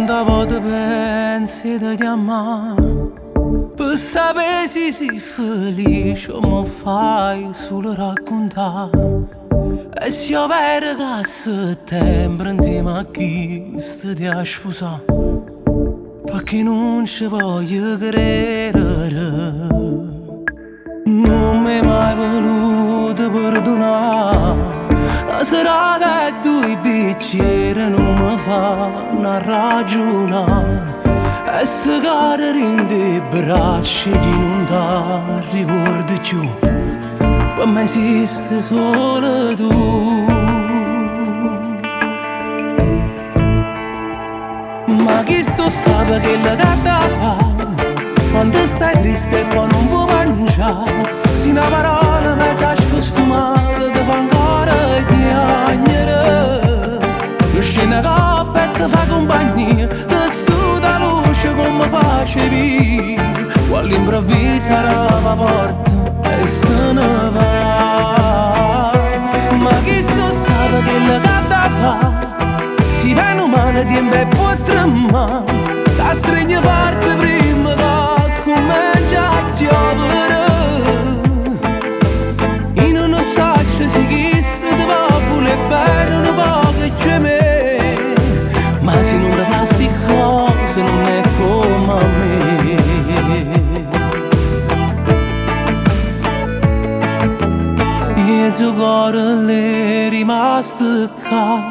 Quanta volta pensi di chiamare per sapere se sei felice o mi fai solo raccontare. E se io vedo che a settembre insieme a chi ti ha sfusato, perché non ci voglio credere. Non mi hai mai voluto perdonare. La serata e due bicchieri non mi fanno ragionare. E se cade in dei bracci di non ti ricordi più, per me esiste solo tu. Ma chi sto sape che la gatta fa quando stai triste e poi non puoi mangiare? Se una parola mezza scostumata ti fa ancora piangere. Io scendo a coppa e ti fa compagnia, ti studa luce come facevi, quando all'improvviso arriva la porta e se ne va. Ma chi sto sape che la gatta fa si viene umana di me può tremare, la stringe forte prima che comincia a piovere. In uno sacco si chissà ti va pure bene un po' che c'è me, ma se non ti fa sti cose non è come a me. Mezzo cuore le è rimasto qua,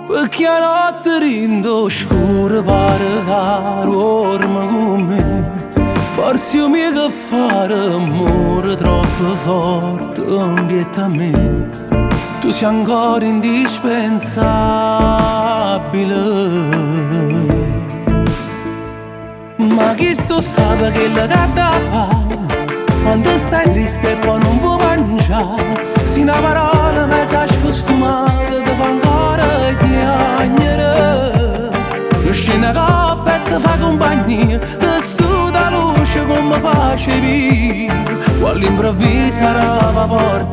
perché a notte rindo scuro pare caro orma con me. Forse io mi che fare amore troppo forte ambietta a me. Tu sei ancora indispensabile. Ma chi sto sape che la gatta fa quando stai triste e poi non puoi mangiare? Se una parola mezza scostumata ti fa ancora piangere. Io scendo a coppa e ti fa compagnia, ti studa luce come facevi, quando all'improvviso arriva la porta